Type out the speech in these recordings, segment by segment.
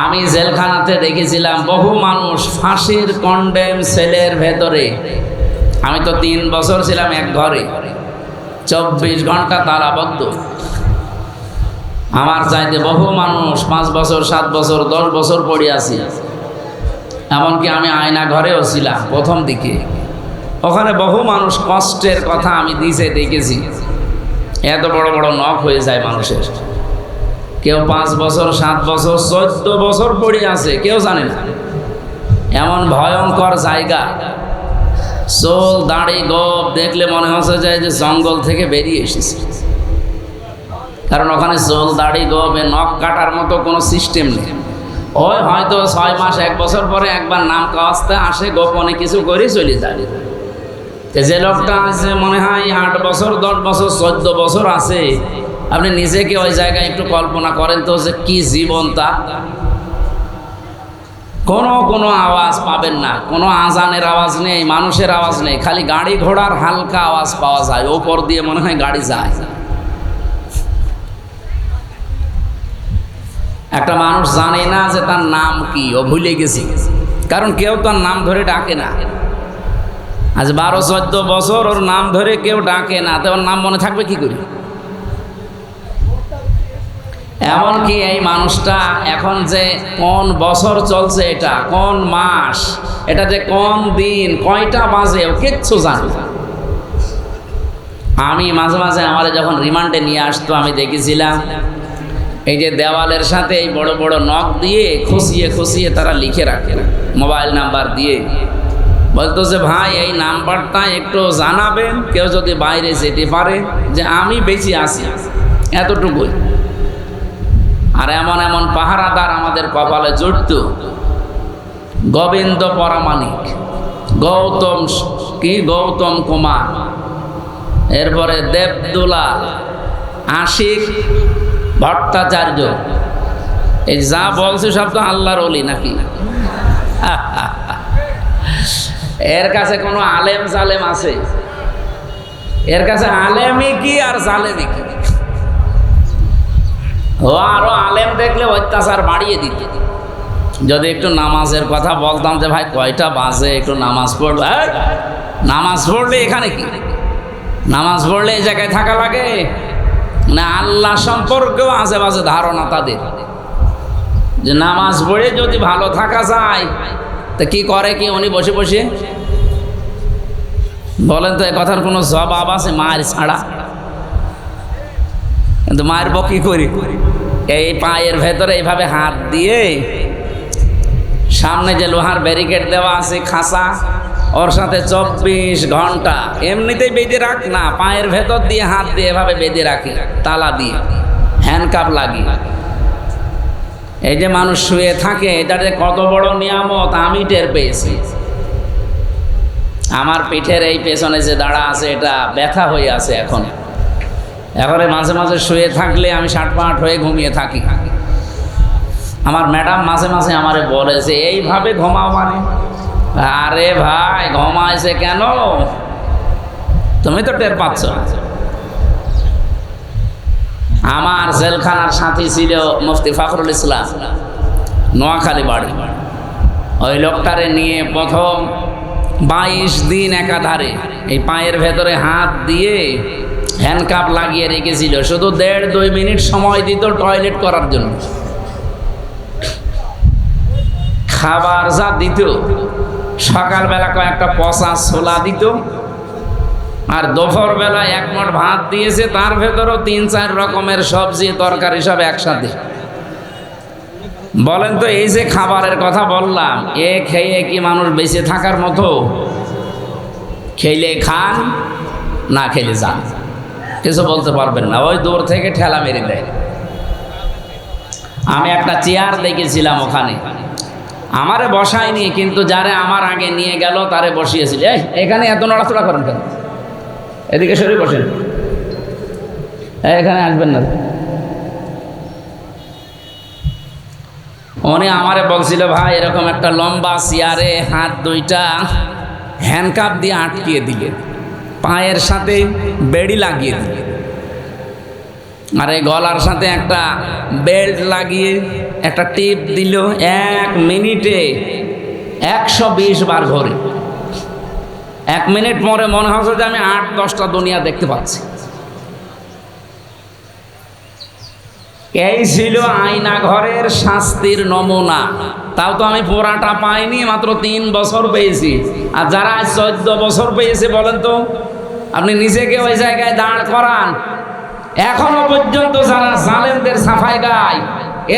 আমি জেলখানাতে দেখেছিলাম বহু মানুষ ফাঁসির কন্ডেম সেলের ভেতরে। আমি তো 3 বছর ছিলাম এক ঘরে, 24 ঘন্টা তালাবদ্ধ। আমার চাইতে বহু মানুষ 5 বছর, 7 বছর, 10 বছর পড়ে আছি। এমনকি আমি আয়না ঘরেও ছিলাম প্রথম দিকে। ওখানে বহু মানুষ কষ্টের কথা আমি দিছে দেখেছি। এত বড় বড় নখ হয়ে যায় মানুষের। কেউ 5 বছর, 7 বছর, 14 বছর পড়ে আছে, কেউ জানে না। এমন ভয়ঙ্কর জায়গা, চুল দাড়ি গোপ দেখলে মনে হচ্ছে যায় যে জঙ্গল থেকে বেরিয়ে এসেছে। কারণ ওখানে চুল দাড়ি গোপে নখ কাটার মতো কোনো সিস্টেম নেই। ওই হয়তো 6 মাস 1 বছর পরে একবার নাম কাওয়াজতে আসে, গোপনে কিছু করে চলে যায়। যে লোকটা আছে মনে হয় 8 বছর, 10 বছর, 14 বছর আছে, আপনি নিজেকে ওই জায়গায় একটু কল্পনা করেন তো যে কি জীবন তা। কোনো আওয়াজ পাবেন না, কোনো আজানের আওয়াজ নেই, মানুষের আওয়াজ নেই, খালি গাড়ি ঘোড়ার হালকা আওয়াজ পাওয়া যায়। ওপর দিয়ে মনে হয় গাড়ি যায়। একটা মানুষ জানে না যে তার নাম কি, ও ভুলে গেছে। কারণ কেউ তার নাম ধরে ডাকে না। আজ 12-14 বছর ওর নাম ধরে কেউ ডাকে না, তো ওর নাম মনে থাকবে কি করে? এমনকি এই মানুষটা এখন যে কোন বছর চলছে, এটা কোন মাস, এটা যে কোন দিন, কয়টা বাজে, ও কিচ্ছু জানে না। আমি মাঝে মাঝে আমার যখন রিমান্ডে নিয়ে আসতো, আমি দেখেছিলাম এই যে দেওয়ালের সাথে এই বড় বড় নখ দিয়ে খুশিয়ে খুশিয়ে তারা লিখে রাখে মোবাইল নাম্বার দিয়ে। বলতো যে ভাই এই নাম্বারটা একটু জানাবেন, কেউ যদি বাইরে যেতে পারে যে আমি বেঁচে আছি, এতটুকুই। আর এমন এমন পাহারাদার আমাদের কপালে জুটত। গোবিন্দ পরামানিক, গৌতম কুমার, এরপরে দেবদুলাল, আশিক ভট্টাচার্য। এই যা বলছে সব তো আল্লাহর ওলি নাকি? এর কাছে কোনো আলেম জালেম আছে? এর কাছে আলেমই কি আর জালেমই কি? ও আরো আলেম দেখলে অত্যাচার বাড়িয়ে দিত। যদি একটু নামাজের কথা বলতাম যে ভাই কয়টা বাজে, একটু নামাজ পড়বে, নামাজ পড়লে এখানে কি, নামাজ পড়লে এই জায়গায় থাকা লাগে না? আল্লাহ সম্পর্কেও আজে বাজে ধারণা তাদের, যে নামাজ পড়ে যদি ভালো থাকা যায় তা কি করে কি উনি বসে বসে? বলেন তো, এ কথার কোনো জবাব আছে মায়ের ছাড়া? কিন্তু মায়ের বকি করি এই পায়ের ভেতরে এইভাবে হাত দিয়ে, সামনে যে লোহার ব্যারিকেড দেওয়া আছে খাঁচা, ওর সাথে 24 ঘন্টা এমনিতেই বেঁধে রাখ না, পায়ের ভেতর দিয়ে হাত দিয়ে এভাবে বেঁধে রাখে তালা দিয়ে, হ্যান্ডকাপ লাগিয়ে। এই যে মানুষ শুয়ে থাকে, এটা যে কত বড় নিয়ামত আমি টের পেয়েছি। আমার পিঠের এই পেছনে যে দাঁড়া আছে, এটা ব্যথা হয়ে আছে এখন। মাঝে মাঝে শুয়ে থাকলে আমি 60-65 হয়ে ঘুমিয়ে থাকি। আমার ম্যাডাম মাঝে মাঝে আমারে বলে যে এইভাবে ঘুমাও মানে? আরে ভাই, ঘুমাইছে কেন? তুমি তো টের পাচ্ছ। আমার জেলখানার সাথী ছিল মুফতি ফখরুল ইসলাম, নোয়াখালী বাড়ি। ওই লোকটারে নিয়ে প্রথম 22 দিন একাধারে এই পায়ের ভেতরে হাত দিয়ে হ্যান্ডকাপ লাগিয়ে রেখেছিল। শুধু 1.5-2 মিনিট সময় দিত টয়লেট করার জন্য। খাবার যা দিত, সকালবেলা কয়েকটা পচা ছোলা দিত, আর দুপুরবেলা 1 মুঠ ভাত দিয়েছে, তার ভেতরও 3-4 রকমের সবজি তরকারি সব একসাথে। বলেন তো, এই যে খাবারের কথা বললাম, এ খেয়ে কি মানুষ বেঁচে থাকার মতো? খেলে খান, না খেলে যান, কিছু বলতে পারবেন না। ওই দূর থেকে ঠেলা মেরে দেয়। আমি একটা চেয়ার দেখেছিলাম ওখানে, আমারে বসায়নি, কিন্তু যারে আমার আগে নিয়ে গেল তারে বসিয়েছিল। এখানে এত নড়াচড়া করেন কেন? এদিকে সরে বসেন, এখানে আসবেন না। উনি আমারে বলছিল, ভাই এরকম একটা লম্বা চেয়ারে হাত 2টা হ্যান্ডকাপ দিয়ে আটকিয়ে দিলে, পায়ের সাথে বেড়ি লাগিয়ে দিলে, আর এই গলার সাথে একটা বেল্ট লাগিয়ে একটা টিপ দিল, 1 মিনিটে 120 বার ঘোরে। 1 মিনিট পরে মনে হচ্ছে যে আমি 8-10টা দুনিয়া দেখতে পাচ্ছি। এই ছিল আয়না ঘরের শাস্তির নমুনা। তাও তো আমি পুরাটা পাইনি, মাত্র 3 বছর পেয়েছি। আর যারা 14 বছর পেয়েছে বলেন তো, আপনি নিজেকে ওই জায়গায় দাঁড় করান। এখনো পর্যন্ত যারা জালেমদের সাফাই গায়,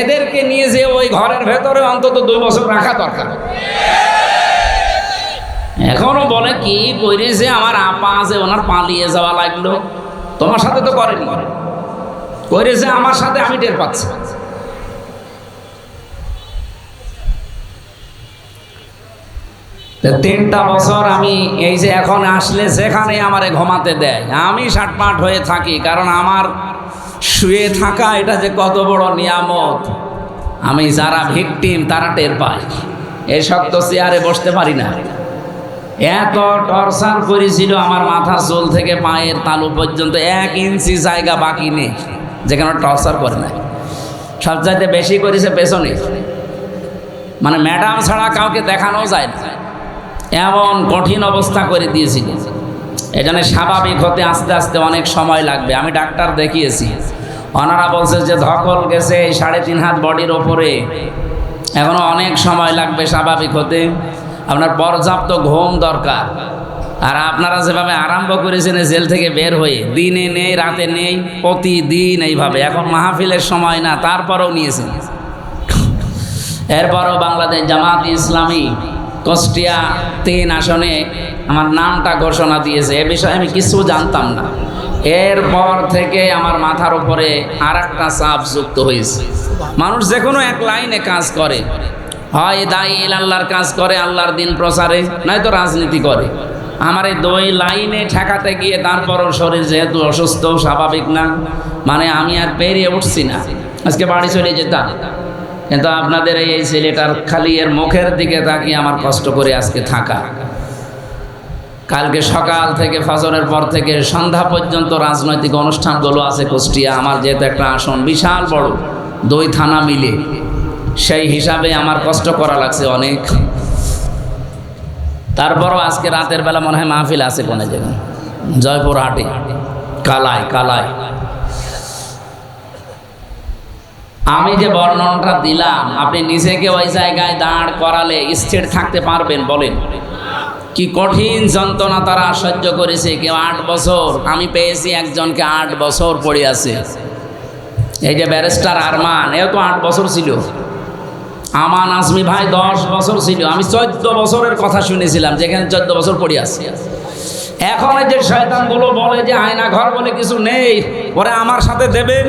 এদেরকে নিয়ে যে ওই ঘরের ভেতরে অন্তত 2 বছর রাখা দরকার। এখনো বলে কি করেছে, আমার আপা আছে, ওনার পালিয়ে যাওয়া লাগলো। তোমার সাথে তো করেনি, করেছে আমার সাথে, আমি টের পাচ্ছি। তো 3টা বছর আমি এই যে এখন আসলে যেখানে আমারে ঘুমাতে দেয়, আমি সাটপাট হয়ে থাকি। কারণ আমার শুয়ে থাকা এটা যে কত বড় নিয়ামত, আমি যারা ভিকটিম তারা টের পায়। এই শক্ত চেয়ারে বসতে পারি না। এত টর্চার করেছিল, আমার মাথার চুল থেকে পায়ের তালু পর্যন্ত 1 ইঞ্চি জায়গা বাকি নেই যেখানে টর্চার করে না। সবচাইতে বেশি করেছে পেছনে, মানে ম্যাডাম ছাড়া কাউকে দেখানো যায় না, এমন কঠিন অবস্থা করে দিয়েছিল। এখানে স্বাভাবিক হতে আস্তে আস্তে অনেক সময় লাগবে। আমি ডাক্তার দেখিয়েছি, ওনারা বলছে যে ধকল গেছে 3.5 হাত বডির ওপরে, এখনো অনেক সময় লাগবে স্বাভাবিক হতে। আপনার পর্যাপ্ত ঘুম দরকার। আর আপনারা যেভাবে আরম্ভ করেছেন জেল থেকে বের হয়ে, দিনে নেই রাতে নেই, প্রতিদিন এইভাবে, এখন মাহফিলের সময় না, তারপরেও নিয়েছেন। এরপরও বাংলাদেশ জামাত ইসলামী কুষ্টিয়া 3 আসনে আমার নামটা ঘোষণা দিয়েছে। এ বিষয়ে আমি কিছু জানতাম না। এরপর থেকে আমার মাথার উপরে আরেকটা চাপ যুক্ত হয়েছে। মানুষ যে কোনো এক লাইনে কাজ করে, হয় দায়ী আল্লাহর কাজ করে, আল্লাহর দিন প্রচারে, নয়তো রাজনীতি করে। আমার এই 2 লাইনে ঠেকাতে গিয়ে তারপরও শরীর যেহেতু অসুস্থ, স্বাভাবিক না, মানে আমি আর পেরিয়ে উঠছি না। আজকে বাড়ি চলে যেতাম, কিন্তু আপনাদের এই ছেলেটার খালি এর মুখের দিকে তাকিয়ে আমার কষ্ট করে আজকে থাকা। কালকে সকাল থেকে ফজরের পর থেকে সন্ধ্যা পর্যন্ত রাজনৈতিক অনুষ্ঠানগুলো আছে কুষ্টিয়া। আমার যেহেতু একটা আসন বিশাল বড়, 2 থানা মিলে, সেই হিসাবে আমার কষ্ট করা লাগছে অনেক। তারপরও আজকে রাতের বেলা মনে হয় মাহফিল আছে কোন জায়গায়, জয়পুরহাটে, কালায়। আমি যে বর্ণনাটা দিলাম, আপনি নিজেকে ওই জায়গায় দাঁড় করালে স্থির থাকতে পারবেন? বলেন। কি কঠিন যন্ত্রণা তারা সহ্য করেছে। কেউ 8 বছর, আমি পেয়েছি একজনকে 8 বছর পড়ে আছে। এই যে ব্যারিস্টার আরমান, এও তো 8 বছর ছিল। আমান আজমি ভাই 10 বছর ছিল। আমি 14 বছরের কথা শুনেছিলাম, যেখানে 14 বছর পড়ে আছে। এখন যে শয়তানগুলো বলে যে আয়না ঘর বলে কিছু নেই, ওরা আমার সাথে দেবেন,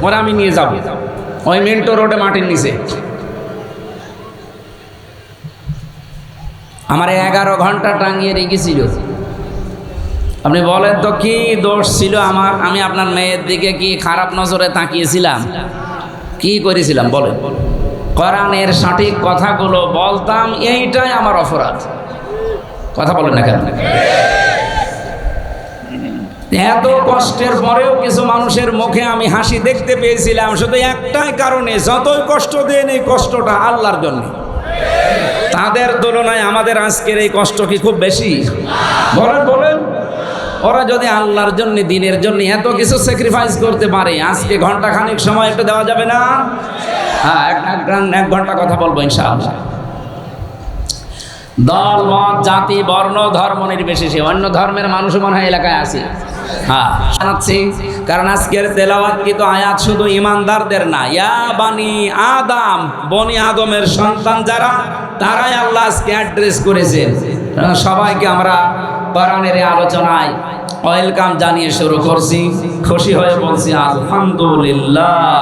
ওরা আমি নিয়ে যাব ওই মিন্টো রোডে মাটির নিচে। আমার 11 ঘন্টা টাঙিয়ে রেখেছিল। আপনি বলেন তো কি দোষ ছিল আমার? আমি আপনার মেয়ের দিকে কি খারাপ নজরে তাকিয়েছিলাম? কি করেছিলাম বলেন? কোরআনের সঠিক কথাগুলো বলতাম, এইটাই আমার অপরাধ। কথা বলেন না কেন? এত কষ্টের পরেও কিছু মানুষের মুখে আমি হাসি দেখতে পেয়েছিলাম, শুধু একটাই কারণে, যতই কষ্ট দেন এই কষ্টটা আল্লাহর জন্য। তাদের তুলনায় আমাদের আজকের এই কষ্ট কি খুব বেশি? বলেন। ওরা যদি আল্লাহর জন্য, দিনের জন্য এত কিছু স্যাক্রিফাইস করতে পারে, আজকে ঘন্টাখানিক সময় একটু দেওয়া যাবে না? হ্যাঁ, 1 ঘন্টা কথা বলবো ইনশাআল্লাহ। দল, মত, জাতি, বর্ণ, ধর্ম নির্বিশেষে অন্য ধর্মের মানুষও মনে হয় এলাকায় আছে। হ্যাঁ, জানাচ্ছি, কারণ আজকের তেলাওয়াতকৃত আয়াত শুধু ইমানদারদের না, ইয়া বানি আদম, বনি আদমের সন্তান যারা, তারাই আল্লাহ আজকে অ্যাড্রেস করেছেন। সবাইকে আমরা কোরআনের আলোচনায় ওয়েলকাম জানিয়ে শুরু করছি। খুশি হয়ে বলছি আলহামদুলিল্লাহ।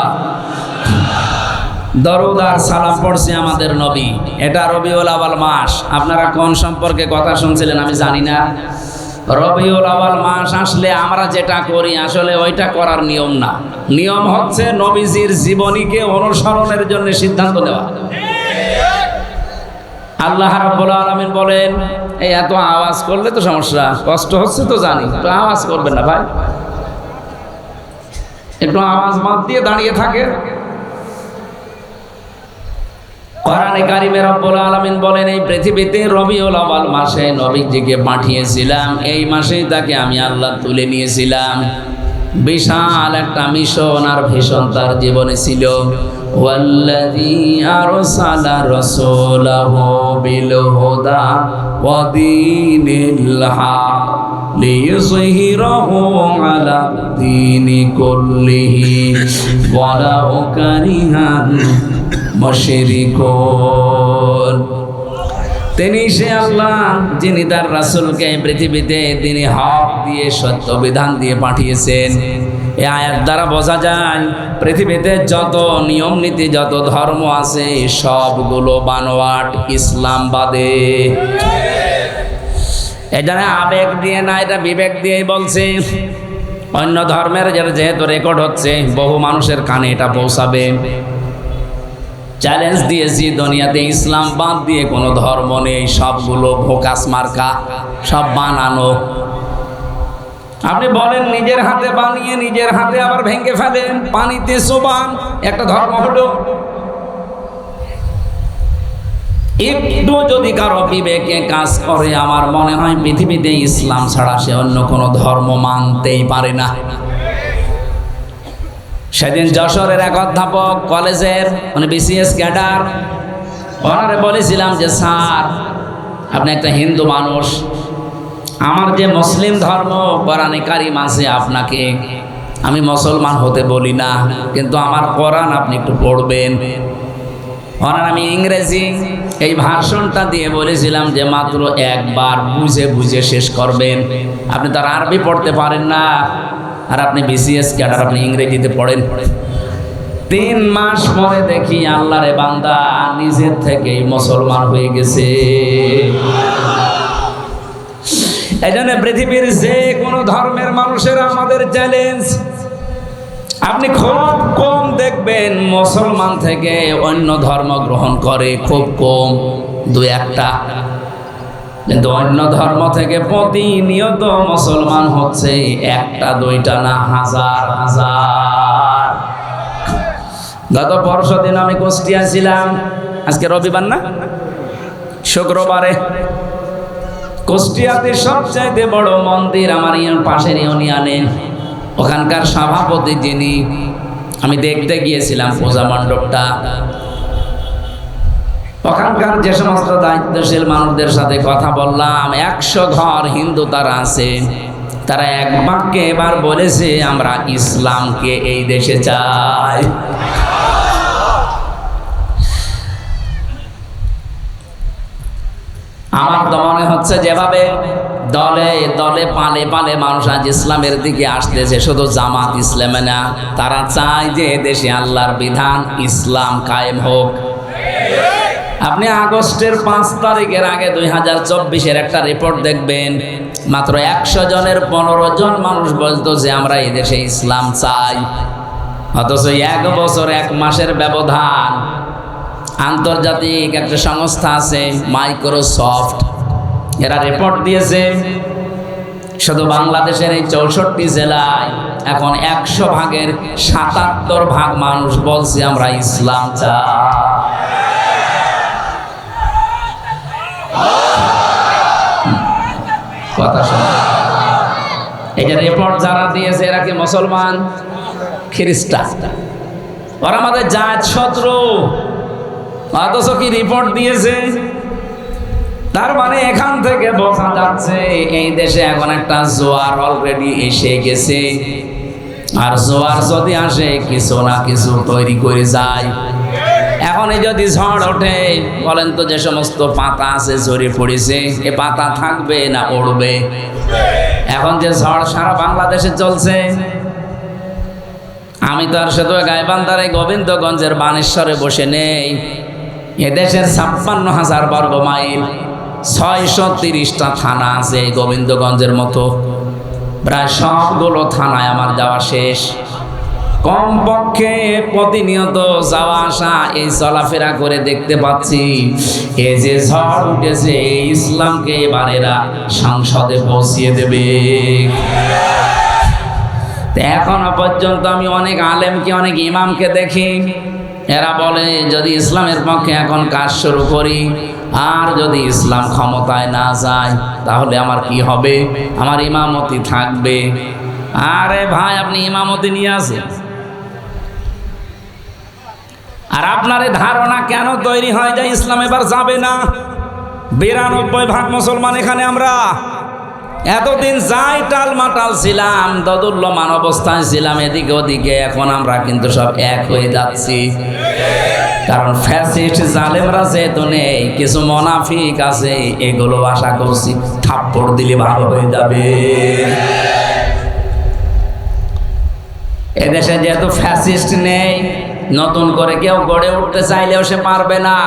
দরুদ আর সালাম পড়ছি আমাদের নবী। এটা রবিউল আউয়াল মাস। আপনারা কোন সম্পর্কে কথা শুনছিলেন আমি জানি না। রবিউল আউয়াল মাস আসলে আমরা যেটা করি আসলে ওইটা করার নিয়ম না। নিয়ম হচ্ছে নবীজির জীবনীকে অনুসরণের জন্য সিদ্ধান্ত নেওয়া। আল্লাহ রাব্বুল আলামিন বলেন, এই এত আওয়াজ করলে তো সমস্যা, কষ্ট হচ্ছে তো জানি, তো আওয়াজ করবেন না ভাই, একটু আওয়াজ বাদ দিয়ে দাঁড়িয়ে থাকে। কোরআনে কারিমে রব্বুল আলামিন বলেন, এই পৃথিবীতে রবিউল আউয়াল মাসে নবীজিকে পাঠিয়েছিলাম, এই মাসেই তাকে আমি আল্লাহ তুলে নিয়েছিলাম। বিশাল একটা মিশন আর ভীষণ তার জীবনে ছিল। ওয়াল্লাযী আরসালা রাসূলাহু বিল হুদা ওয়া দীনিল হক লিইয়ুযহিরাহু আলা দীনি কুল্লিহি ওয়ালাউ কারিহাল মুশরিকুন। তিনি সে আল্লাহ যিনি তার রাসূলকে পৃথিবীতে তিনি হক দিয়ে সত্য বিধান দিয়ে পাঠিয়েছেন। এই আয়াত দ্বারা বোঝা যায় পৃথিবীতে যত নিয়ম নীতি যত ধর্ম আছে সবগুলো বানোয়াট, ইসলাম বাদে। এটা আবেগ দিয়ে না, এটা বিবেক দিয়েই বলছে। অন্য ধর্মের যেহেতু রেকর্ড হচ্ছে, বহু মানুষের কানে এটা পৌঁছাবে। চ্যালেঞ্জ দিয়েছি, দুনিয়াতে ইসলাম বাদ দিয়ে কোনো ধর্ম নেই, সবগুলো ভোকাস মার্কা, সব বানানো। আপনি বলেন নিজের হাতে বানিয়ে নিজের হাতে আবার ভেঙে ফেলেন, পানিতে চোবান, একটা ধর্ম হলো। একটু যদি কারো বিবেকে কাজ করে, আমার মনে হয় পৃথিবীতে ইসলাম ছাড়া সে অন্য কোনো ধর্ম মানতেই পারে না। সেদিন যশোরের এক অধ্যাপক কলেজের, মানে বিসিএস ক্যাডার, ওনারে বলেছিলাম যে স্যার আপনি একটা হিন্দু মানুষ, আমার যে মুসলিম ধর্ম কোরআনে কারিম আছে, আপনাকে আমি মুসলমান হতে বলি না, কিন্তু আমার কোরআন আপনি একটু পড়বেন। ওনার আমি ইংরেজি এই ভাষণটা দিয়ে বলেছিলাম যে মাত্র একবার বুঝে বুঝে শেষ করবেন। আপনি তার আরবি পড়তে পারেন না, আর আপনি বিসিএস ক্যাডার, আপনি ইংরেজিতে পড়েন। 3 মাস পরে দেখি আল্লাহরে বান্দা নিজের থেকেই মুসলমান হয়ে গেছে। এই জন্য পৃথিবীর যে কোনো ধর্মের মানুষেরা আমাদের চ্যালেঞ্জ, আপনি খুব কম দেখবেন মুসলমান থেকে অন্য ধর্ম গ্রহণ করে, খুব কম, 2-1টা। কিন্তু অন্য ধর্ম থেকে প্রতিনিয়ত মুসলমান হচ্ছে 1টা 2টা না, হাজার হাজার। গত পরশুদিন আমি কুষ্টিয়া ছিলাম, আজকে রবিবার না, শুক্রবারে কুষ্টিয়াতে সবচাইতে বড় মন্দির আমার পাশের ইউনিয়নে, ওখানকার সভাপতি যিনি, আমি দেখতে গিয়েছিলাম পূজা মণ্ডপটা। ওখানকার যে সমস্ত দায়িত্বশীল মানুষদের সাথে কথা বললাম, 100 ঘর হিন্দু তারা আছে, তারা এক বাক্যে এবার বলেছে আমরা ইসলামকে এই দেশে চাই। আমার তো মনে হচ্ছে যেভাবে দলে দলে পালে পালে মানুষ আজ ইসলামের দিকে আসতেছে, শুধু জামাত ইসলামে না, তারা চায় যে দেশে আল্লাহর বিধান ইসলাম কায়েম হোক। আপনি আগস্টের 5 তারিখের আগে 2024-এর একটা রিপোর্ট দেখবেন, মাত্র 100 জনের 15 জন মানুষ বলতো যে আমরা এই দেশে ইসলাম চাই। অথচ 1 বছর 1 মাসের ব্যবধান, আন্তর্জাতিক একটা সংস্থা আছে মাইক্রোসফট, এরা রিপোর্ট দিয়েছে শুধু বাংলাদেশের এই 64 জেলায় এখন 100 ভাগের 77 ভাগ মানুষ বলছে আমরা ইসলাম চাই। কথা শোনো, এই যে রিপোর্ট যারা দিয়েছে এরা কি মুসলমান? খ্রিস্টান। ওরা আমাদের জাত শত্রু, অথচ কি রিপোর্ট দিয়েছে। তার মানে এখান থেকে বোঝা যাচ্ছে এই দেশে এখন একটা জোয়ার অলরেডি এসে গেছে, আর জোয়ার যদি আসে কিছু না কিছু তৈরি করে যায়। এখন এই যদি ঝড় ওঠে, বলেন তো যে সমস্ত পাতা আছে ঝরে পড়েছে, এ পাতা থাকবে না উড়বে? এখন যে ঝড় সারা বাংলাদেশে চলছে, আমি তো আর শুধু গাইবান্ধার এই গোবিন্দগঞ্জের বানেশ্বরে বসে নেই, এদেশের 56,000 বর্গ মাইল, 630টা থানা আছে গোবিন্দগঞ্জের মতো, প্রায় সবগুলো থানায় আমার যাওয়া শেষ। কমপক্ষে প্রতিনিয়ত যাওয়া আসা এই চলাফেরা করে দেখতে পাচ্ছি এই যে ঝড় উঠেছে, এই ইসলামকে এবার এরা সংসদে পৌঁছিয়ে দেবে। এখনো পর্যন্ত আমি অনেক আলেমকে, অনেক ইমামকে দেখি এরা বলে যদি ইসলামের পক্ষে এখন কাজ শুরু করি আর যদি ইসলাম ক্ষমতায় না যায় তাহলে আমার কি হবে, আমার ইমামতি থাকবে। আরে ভাই, আপনি ইমামতি নিয়ে আসেন, আর আপনার ধারণা কেন তৈরি হয় যে ইসলাম এবার যাবে না? 92% মুসলমান এখানে আমরা। এতদিন যাই টালমাটাল ছিলাম, দোদুল্যমান অবস্থায় ছিলাম এদিকে ওদিকে, এখন আমরা কিন্তু সব এক হয়ে যাচ্ছি। কারণ ফ্যাসিস্ট জালেমরা যেহেতু নেই, কিছু মুনাফিক আছে, এগুলো আশা করছি থাপ্পড় দিলে ভালো হয়ে যাবে। এদেশে যেহেতু ফ্যাসিস্ট নেই, নতুন করে কেউ গড়ে উঠতে চাইলেও সে পারবে না।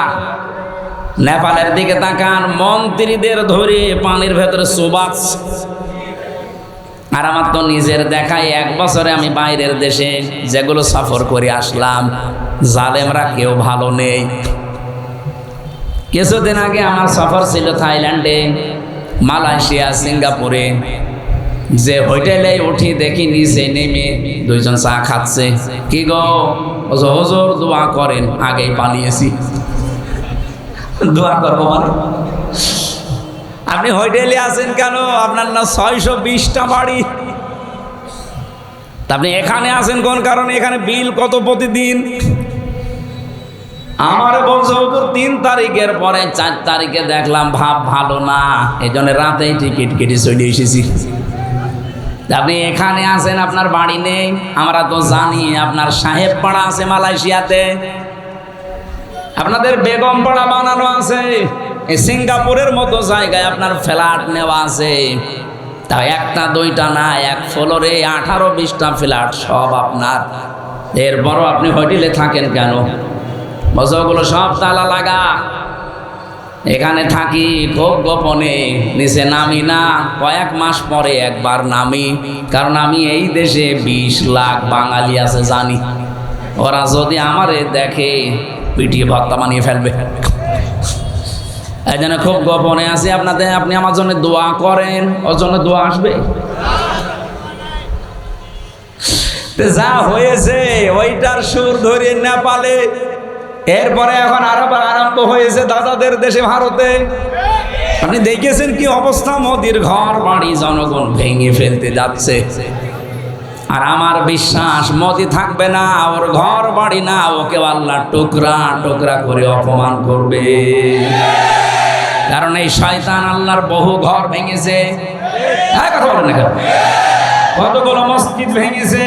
নেপালের দিকে তাকান, মন্ত্রীদের ধরে পানির ভেতরে চুবাচ্ছে। আর আমার তো নিজের দেখায় 1 বছরে আমি বাইরের দেশে যেগুলো সফর করে আসলাম, জালেমরা কেউ ভালো নেই। কিছুদিন আগে আমার সফর ছিল থাইল্যান্ডে, মালয়েশিয়া, সিঙ্গাপুরে। যে হোটেলে উঠি দেখি নিচে নেমে 2 জন চা খাচ্ছে। কি গো হুজুর, দোয়া করেন, আগেই পালিয়েছি। দোয়া করবো মানে? আপনি হোটেলে আছেন কেন? আপনার না 620টা বাড়ি, আপনি এখানে আছেন কোন কারণে? এখানে বিল কত প্রতিদিন? আমার বলছে 3 তারিখের পরে 4 তারিখে দেখলাম ভাব ভালো না, এই জন্য রাতেই টিকিট কেটে চলে এসেছি। আপনি এখানে আছেন, আপনার বাড়ি নেই। আমরা তো জানি আপনার সাহেব পাড়া আছে মালয়েশিয়াতে, আপনাদের বেগম পাড়া বানানো আছে, এই সিঙ্গাপুরের মতো জায়গায় আপনার ফ্ল্যাট নেওয়া আছে। তা 1টা 2টা না, 1 ফ্লোরে 18-20টা ফ্ল্যাট সব আপনার। এরপরও আপনি হোটেলে থাকেন কেন? বছরগুলো সব তালা লাগা। এখানে থাকি খুব গোপনে, নিচে নামি না, কয়েক মাস পরে একবার নামি। কারণ আমি এই দেশে 20 লাখ বাঙালি আছে জানি, ওরা যদি আমারে দেখে পিটিয়ে ভর্তা বানিয়ে ফেলবে। এই জন্য খুব গোপনে আছি। আপনি আমার জন্য দোয়া করেন, ওর জন্য দোয়া আসবে। যা হয়েছে ওইটার সুর ধরে নেপালে, এরপরে এখন আরম্ভ হয়েছে দাদাদের দেশে ভারতে। আপনি দেখেছেন কি অবস্থা? মোদির ঘর বাড়ি জনগণ ভেঙে ফেলতে যাচ্ছে। আর আমার বিশ্বাস মোদি থাকবে না, ওর ঘর বাড়ি না, ওকে আল্লাহ টুকরা টুকরা করে অপমান করবে। কারণ এই শয়তান আল্লাহর বহু ঘর ভেঙেছে। কথা বলেন না, কতগুলো মসজিদ ভেঙেছে।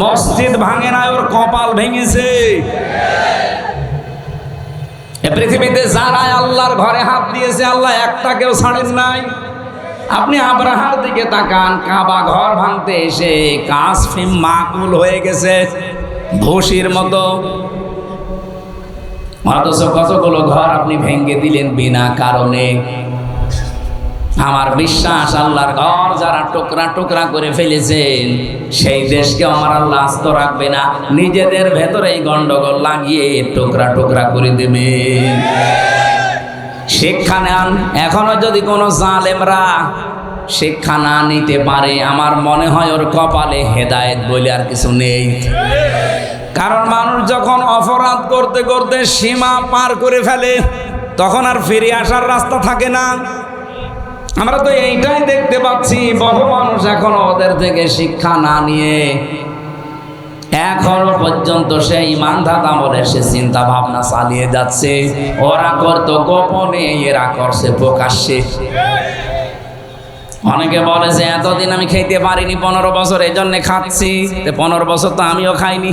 মসজিদ ভাঙে না, ওর কপাল ভেঙেছে। পৃথিবীতে যারা আল্লাহর ঘরে হাত দিয়েছে, আল্লাহ একটাকেও ছাড়েন নাই। আপনি আব্রাহার দিকে তাকান, কাবা ঘর ভাঙতে এসে কাসফিম মাকুল হয়ে গেছে, ভুসির মতো। অথচ কতগুলো ঘর আপনি ভেঙে দিলেন বিনা কারণে। আমার বিশ্বাস আল্লাহর ঘর যারা টুকরা টুকরা করে ফেলেছেন, সেই দেশকে আমার আল্লাহ আস্ত রাখবে না, নিজেদের ভেতরেই গন্ডগোল লাগিয়ে টুকরা টুকরা করে দেবে। শিক্ষা নেন। এখনো যদি কোনো জালেমরা শিক্ষা না নিতে পারে, আমার মনে হয় ওর কপালে হেদায়েত বলে আর কিছু নেই। কারণ মানুষ যখন অপরাধ করতে করতে সীমা পার করে ফেলে, তখন আর ফিরে আসার রাস্তা থাকে না। আমরা তো এইটাই দেখতে পাচ্ছি, বহু মানুষ এখনো ওদের থেকে শিক্ষা না নিয়ে এখনো পর্যন্ত সেই ইমানদাতা বলে সে চিন্তা ভাবনা চালিয়ে যাচ্ছে। ওরা করতো গোপনে, এরা করছে প্রকাশ্যে। অনেকে বলে যে এতদিন আমি খেতে পারিনি 15 বছর, এই জন্য খাচ্ছি। 15 বছর তো আমিও খাইনি।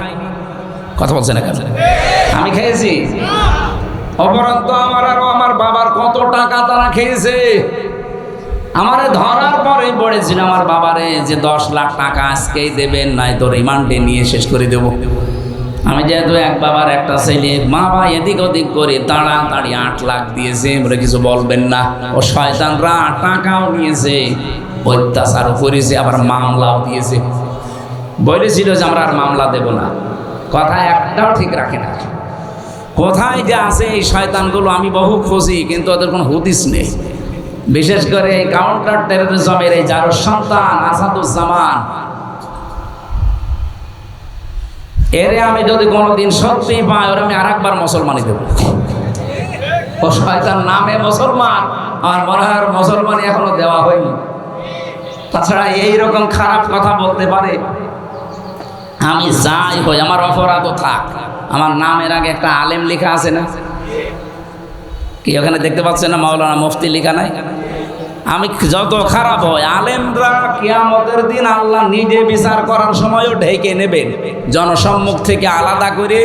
কথা বলছে না কেন? আমি খেয়েছি। অপরাধ তো আমার আর আমার বাবার কত টাকা তারা খেয়েছে। আমারে ধরার পরে বলেছিল আমার বাবারে যে 10 লাখ টাকা আজকেই দেবেন, নাই তো রিমান্ডে নিয়ে শেষ করে দেব। আমি যেহেতু এক বাবার একটা ছেলে, মা ভাই এদিক ওদিক করে তাড়াতাড়ি 8 লাখ দিয়েছে, বলে কিছু বলবেন না। ও শয়তানরা টাকাও নিয়েছে, অত্যাচারও করেছে, আবার মামলাও দিয়েছে। বলেছিল যে আমরা আর মামলা দেব না, কথা একটাও ঠিক রাখে না। কোথায় যে আছে এই শয়তানগুলো আমি বহু খুঁজি, কিন্তু ওদের কোনো হুদিস নেই। বিশেষ করে এই কাউন্টার টেররিজমের এই যার সন্তান আসাদুজ্জামান, এরে আমি যদি কোনোদিন সত্যি পাই, ওর আমি আরেকবার মুসলমানই দেবো। ও শয়তান নামে মুসলমান, আমার মনে হয় মুসলমানই এখনো দেওয়া হয়নি। তাছাড়া এইরকম খারাপ কথা বলতে পারে। আমি যাই হই, আমার অপরাধও থাক, আমার নামের আগে একটা আলেম লেখা আছে না? কি ওখানে দেখতে পাচ্ছেন না মাওলানা মুফতি লেখা নাই? আমি যত খারাপ হয়, আলেমরা কিয়ামতের দিন আল্লাহ নিজে বিচার করার সময়ও ঢেকে নেবেন, জনসম্মুখ থেকে আলাদা করে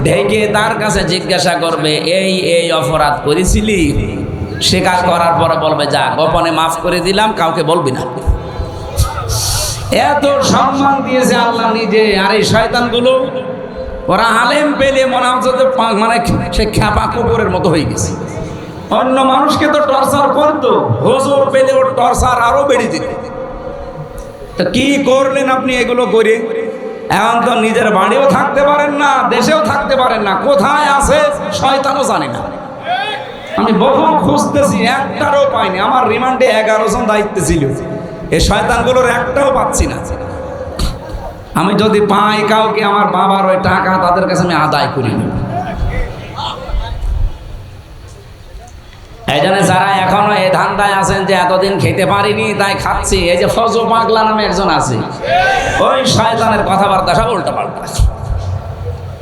ঢেকে তার কাছে জিজ্ঞাসা করবে, এই অপরাধ করেছিলি? স্বীকার করার পরে বলবে, যা গোপনে মাফ করে দিলাম, কাউকে বলবি না। এত সম্মান দিয়েছে আল্লাহ নিজে। আর এই শয়তানগুলো, ওরা আলেম পেলে মনে হচ্ছে মানে সে খ্যাপা কুকুরের মতো হয়ে গেছে। অন্য মানুষকে তো টর্চার করতো, হুজুর পেলে ওর টর্চার আরো বেড়ে যেত। তো কি করলেন আপনি এগুলো করে? এখন তো নিজের বাড়িও থাকতে পারেন না, দেশেও থাকতে পারেন না, কোথায় আছে শয়তানও জানে না। আমি বহু খুঁজতেছি, একটারও পাইনি। আমার রিমান্ডে 11 জন দায়িত্বে ছিল, এই শয়তানগুলোর একটাও পাচ্ছি না। আমি যদি পাই কাউকে, আমার বাবার ওই টাকা তাদের কাছে আমি আদায় করি না। এই জন্য যারা এখনো এই ধান্দায় আছেন যে এতদিন খেতে পারিনি তাই খাচ্ছি, এই যে ফজো পাগলা নামে একজন আছে, ওই শয়তানের কথাবার্তা সব উল্টো পাল্টা।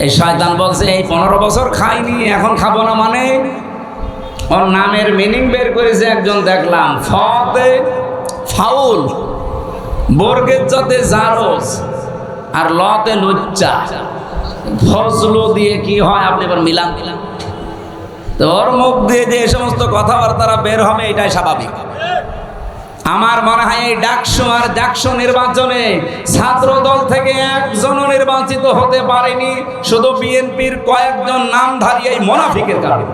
এই শয়তান বলছে এই 15 বছর খাইনি, এখন খাবো না, মানে ওর নামের মিনিং বের করেছে একজন, দেখলাম ফতে ফাউল, বর্গের যতে জারজ, আর লতে লুচ্চা, ফজলো দিয়ে কি হয় আপনি এবার মিলান দিলাম। তো ওর মুখ দিয়ে যে সমস্ত কথাবার্তারা বের হবে এটাই স্বাভাবিক। আমার মনে হয় এই ডাকসু আর ডাকসু নির্বাচনে ছাত্র দল থেকে একজনও নির্বাচিত হতে পারেনি, শুধু বিএনপির কয়েকজন নামধারী এই মুনাফিকের কারণে।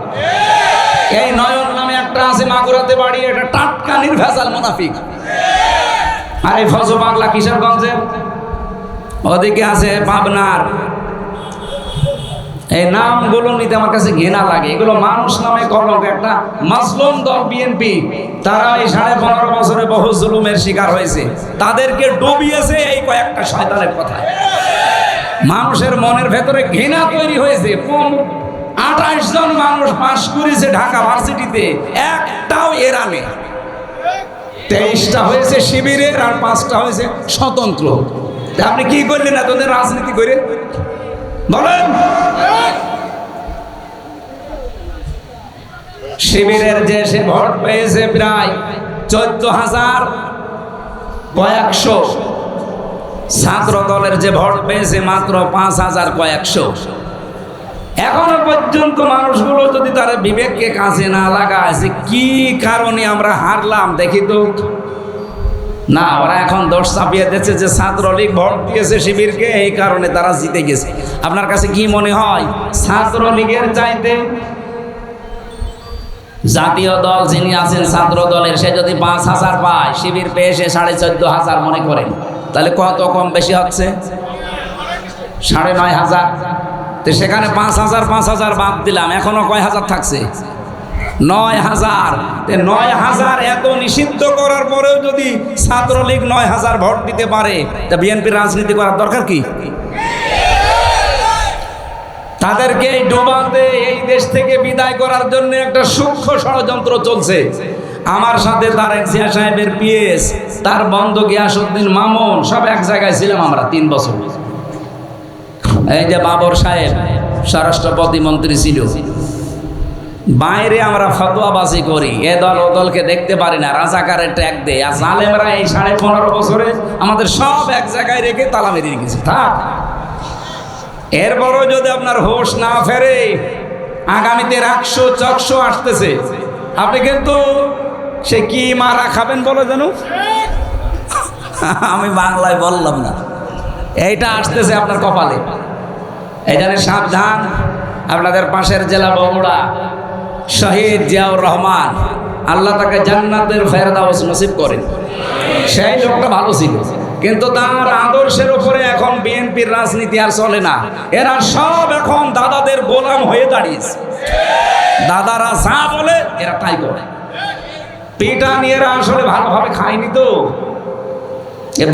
এই নয়ন নামে একটা আছে মাগুরাতে বাড়ি, এটা টাটকা নির্ভেজাল মুনাফিক। আর এই ফজো পাগলা কিশোরগঞ্জের, ওদিকে আছে পাবনার। এই নামগুলো নিতে আমার কাছে ঘৃণা লাগে। এগুলো মানুষ নামে কলঙ্ক। একটা মাসলুম দল বিএনপি, তারা এই 15.5 বছরে বহু জুলুমের শিকার হয়েছে, তাদেরকে ডুবিয়েছে এই কয়েকটা শয়তানের কথায়। মানুষের মনের ভেতরে ঘৃণা তৈরি হয়েছে। 28 জন মানুষ পাশ করেছে ঢাকা ভার্সিটিতে, একটাও এরা নেই। 23টা হয়েছে শিবিরের আর 5টা হয়েছে স্বতন্ত্র। আপনি কি করলেন এতদিন রাজনীতি করে বলেন? শিবিরের যে সে ভোট পেয়েছে প্রায় 14,000 কয়েকশো, ছাত্র দলের যে ভোট পেয়েছে মাত্র 5,000 কয়েকশো। এখনো পর্যন্ত মানুষগুলো যদি তার বিবেককে কাজে না লাগায় যে কি কারণে আমরা হারলাম দেখি তো না, ওরা এখন দোষ চাপিয়ে দিচ্ছে যে ছাত্রলীগ ভোট দিয়েছে শিবিরকে, এই কারণে তারা জিতে গেছে। আপনার কাছে কি মনে হয় ছাত্রলীগের চাইতে জাতীয় দল যিনি আছেন ছাত্র দলের, সে যদি 5,000 পায়, শিবির পেয়ে সে 14,500 মনে করেন, তাহলে কত কম বেশি হচ্ছে? 9,500। তো সেখানে 5,000 বাদ দিলাম, এখনো কয় হাজার থাকছে? 9,000। 9,000 এত নিষিদ্ধ করার পরেও যদি ছাত্রলীগ 9,000 ভোট দিতে পারে, তা বিএনপির রাজনীতি করার দরকার কি? তাদেরকে ডোবাতে, এই দেশ থেকে বিদায় করার জন্য একটা সূক্ষ্ম ষড়যন্ত্র চলছে। আমার সাথে তারেক জিয়া সাহেবের পিএস, তার বন্ধু গিয়াসউদ্দিন মামুন, সব এক জায়গায় ছিলাম আমরা 3 বছর। এই যে বাবর সাহেব স্বরাষ্ট্র প্রতিমন্ত্রী ছিল, বাইরে আমরা ফতোয়াবাজি করি, এ দল ও দলকে দেখতে পারি না, রাজাকারের ট্যাগ দেয়। আর জালেমরা এই 15.5 বছরে আমাদের সব এক জায়গায় রেখে তালা মেরে রেখেছে। থাক, এরপরও যদি আপনার হোশ না ফেরে, আগামীতে 100 আসতেছে, আপনি কিন্তু সে কি মারা খাবেন বলে জানো? আমি বাংলায় বললাম না, এইটা আসতেছে আপনার কপালে। এই জন্য সাবধান। আপনাদের পাশের জেলা বগুড়া, শহীদ জিয়াউর রহমান, আল্লাহ তাকে জান্নাতের ফেরদাউস নসিব করেন। সেই লোকটা ভালো ছিল, কিন্তু তার আদর্শের উপরে এখন বিএনপির রাজনীতি আর চলে না। এরা সব এখন দাদাদের গোলাম হয়ে দাঁড়িয়েছে। দাদারা যা বলে এরা তাই করে। পিটানি এরা আসলে ভালোভাবে খায়নি তো।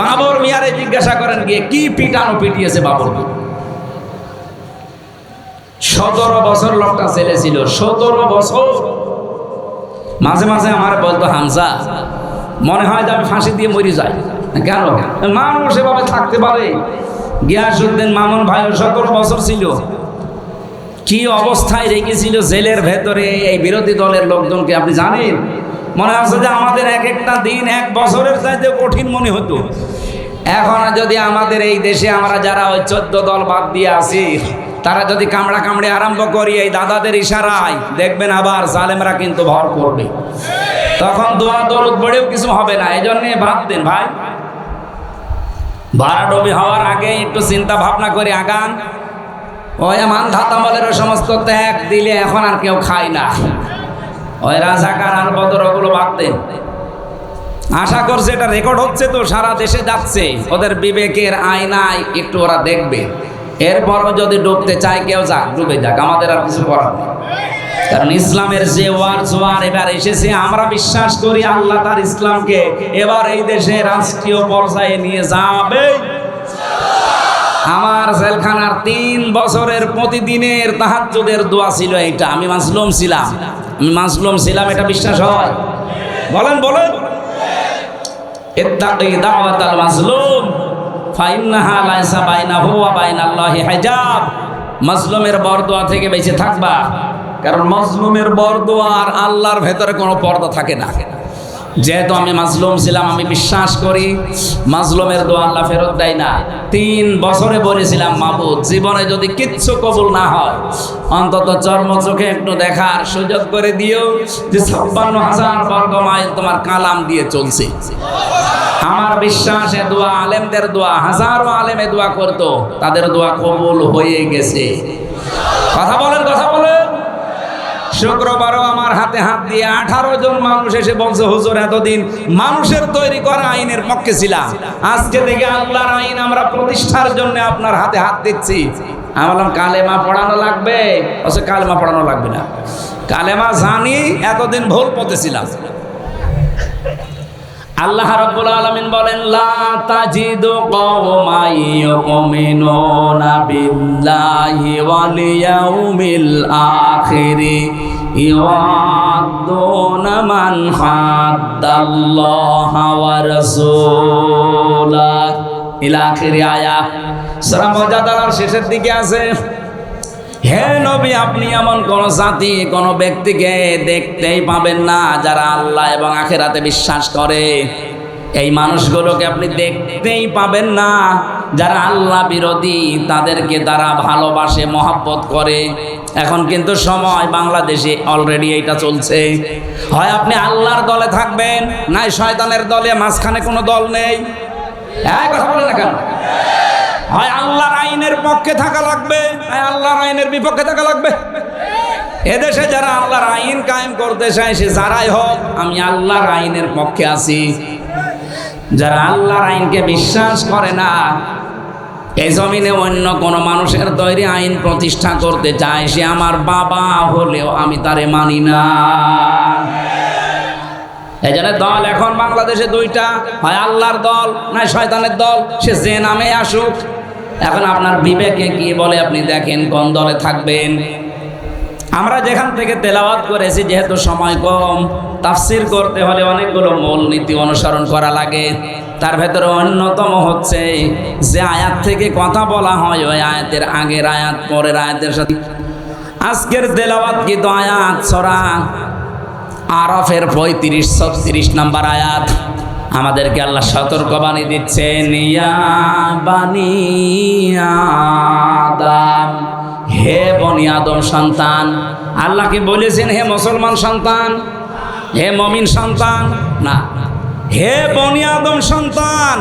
বাবর মিয়ারে জিজ্ঞাসা করেন গিয়ে, কি পিটানো পিটিয়েছে বাবর? 17 বছর লোকটা ছেলে ছিল, 17 বছর। মাঝে মাঝে আমার বলতো, হামজা মনে হয় যে আমি ফাঁসি দিয়ে মরে যাই। কেন? মানুষ এভাবে থাকতে পারে? গিয়াসউদ্দিন মামুন ভাই 17 বছর ছিল, কি অবস্থায় রেখেছিল জেলের ভেতরে এই বিরোধী দলের লোকজনকে আপনি জানেন? মনে হচ্ছে যে আমাদের এক একটা দিন 1 বছরের চাইতে কঠিন মনে হতো। এখন যদি আমাদের এই দেশে আমরা যারা ওই 14 দল বাদ দিয়ে আছি, তারা যদি কামড়া কামড়ে আরম্ভ করি এই দাদাদের ইশারায়, দেখবেন আবার জালেমরা কিন্তু ভর করবে। তখন দোয়া দরুদ পড়েও কিছু হবে না। এই জন্যে বাদ দেন ভাই, ভাড়াডবি হওয়ার আগে একটু চিন্তা ভাবনা করে আগান। ওই মান ধাতামলের সমস্ত ত্যাগ দিলে এখন আর কেউ খায় না। ওই রাজাকার আর বদর ওগুলো বাদ দেন। আশা করছে এটা রেকর্ড হচ্ছে, তো সারা দেশে যাচ্ছে, ওদের বিবেকের আয়নায় একটু ওরা দেখবে। এরপরও যদি ডুবতে চায় কেউ যাক, ডুবে যাক, আমাদের আর কিছু করার নেই। কারণ ইসলামের যে ওয়ার জোয়ার এবার এসেছে, আমরা বিশ্বাস করি আল্লাহ তার ইসলামকে এবার এই দেশে রাষ্ট্রীয় পর্যায়ে নিয়ে যাবে। আমার জেলখানার 3 বছরের প্রতিদিনের তাহাজ্জুদের দোয়া ছিল এইটা। আমি মাজলুম ছিলাম, এটা বিশ্বাস হয়? বলেন বলেন। ইত্তাকি দাওয়াতাল মাজলুম ফাইন্নাহা লাইসা বাইনাহু ওয়া বাইনাল্লাহি হিজাব। মাজলুমের বরদোয়া থেকে বেঁচে থাকবা, কারণ মাজলুমের বরদোয়া আর আল্লাহর ভেতরে কোনো পর্দা থাকে না। যেহেতু আমি মাজলুম ছিলাম, আমি বিশ্বাস করি মাজলুমের দোয়া আল্লাহ ফেরত দেয় না। 3 বছরে বলেছিলাম, মাবুদ জীবনে যদি কিচ্ছু কবুল না হয়, অন্তত চর্ম চোখে একটু দেখার সুযোগ করে দিও যে 56,000 বর্গ মাইল তোমার কালাম দিয়ে চলছে। আমার বিশ্বাস এ দোয়া আলেমদের দোয়া, হাজারো আলেমে দোয়া করতো, তাদের দোয়া কবুল হয়ে গেছে। কথা বলেন, কথা বলেন। শুক্রবারও আমার হাতে হাত দিয়ে 18 জন মানুষ এসে বলছে, হুজুর এতদিন মানুষের তৈরি করা আইনের পক্ষে ছিলাম, আজকে থেকে আল্লাহর আইন আমরা প্রতিষ্ঠার জন্য আপনার হাতে হাত দিচ্ছি। আমি বললাম, কালেমা পড়ানো লাগবে? অবশ্য কালেমা পড়ানো লাগবে না, কালেমা জানি, এতদিন ভুল পথে ছিলাম। আল্লাহ রাব্বুল আলামিন বলেন, লা তাজিদু কওমান ইউমিনুনা বিল্লাহি ওয়াল ইয়াউমিল আখির ইওয়াদুনা মান হাদ্দাল্লাহা ওয়া রাসূলাহু ইলা আখির আয়াত। সূরা মুজাদালার শেষের দিকে আছে, হে নবী আপনি এমন কোন জাতি, কোন ব্যক্তিকে দেখতেই পাবেন না যারা আল্লাহ এবং আখিরাতে বিশ্বাস করে। এই মানুষগুলোকে আপনি দেখতেই পাবেন না যারা আল্লাহ বিরোধী, তাদেরকে তারা ভালোবাসে, মহব্বত করে। এখন কিন্তু সময় বাংলাদেশে অলরেডি এইটা চলছে, হয় আপনি আল্লাহর দলে থাকবেন, নাই শয়তানের দলে, মাঝখানে কোনো দল নেই। কথা বলেন না কেন? হয় আল্লাহর আইনের পক্ষে থাকা লাগবে, আল্লাহর আইনের বিপক্ষে থাকা লাগবে। এদেশে যারা আল্লাহর আইন কায়েম করতে চায়, সে যারাই হোক, আমি আল্লাহর আইনের পক্ষে আছি। যারা আল্লাহর আইনকে বিশ্বাস করে না, এই জমিনে অন্য কোনো মানুষের তৈরি আইন প্রতিষ্ঠা করতে চায়, সে আমার বাবা হলেও আমি তারে মানি না। এই জন্য দল এখন বাংলাদেশে 2টা, হয় আল্লাহর দল না শয়তানের দল, সে যে নামে আসুক। এখন আপনার বিবেকে কি বলে আপনি দেখেন কোন দলে থাকবেন। আমরা যেখান থেকে তেলাওয়াত করেছি, যেহেতু সময় কম, তাফসির করতে হলে অনেকগুলো মূলনীতি অনুসরণ করা লাগে। তার ভেতরে অন্যতম হচ্ছে যে আয়াত থেকে কথা বলা হয়, ওই আয়াতের আগের আয়াত পরের আয়াতের সাথে। আজকের তেলাওয়াতকৃত আয়াত সূরা আরাফের 35-36 নম্বর আয়াত। আমাদেরকে আল্লাহ সতর্কবাণী দিচ্ছেন, ইয়া বানি আদম, হে বনি আদম সন্তান। আল্লাহকে বলেছেন হে মুসলমান সন্তান, হে মুমিন সন্তান না, হে বনি আদম সন্তান।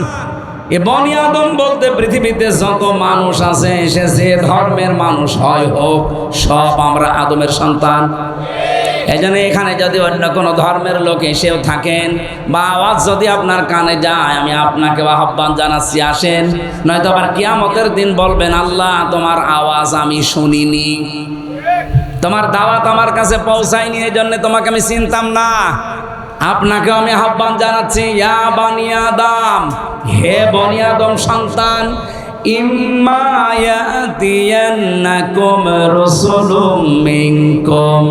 এ বনি আদম বলতে পৃথিবীতে যত মানুষ আছে, সে যে ধর্মের মানুষ হয় হোক, সব আমরা আদমের সন্তান। এই জন্য এখানে যদি অন্য কোনো ধর্মের লোক এসেও থাকেন, বা আওয়াজ যদি আপনার কানে যায়, আমি আপনাকে আহ্বান জানাচ্ছি, আসেন। নয়তো আবার কিয়ামতের দিন বলবেন, আল্লাহ তোমার আওয়াজ আমি শুনিনি, তোমার দাওয়াত আমার কাছে পৌঁছায়নি, এই জন্য তোমাকে আমি চিনতাম না। আপনাকেও আমি আহ্বান জানাচ্ছি, ইয়া বানি আদম, হে বনি আদম সন্তান, ইম্মা ইয়াতিয়ান্নাকুম রাসূলুম মিনকুম,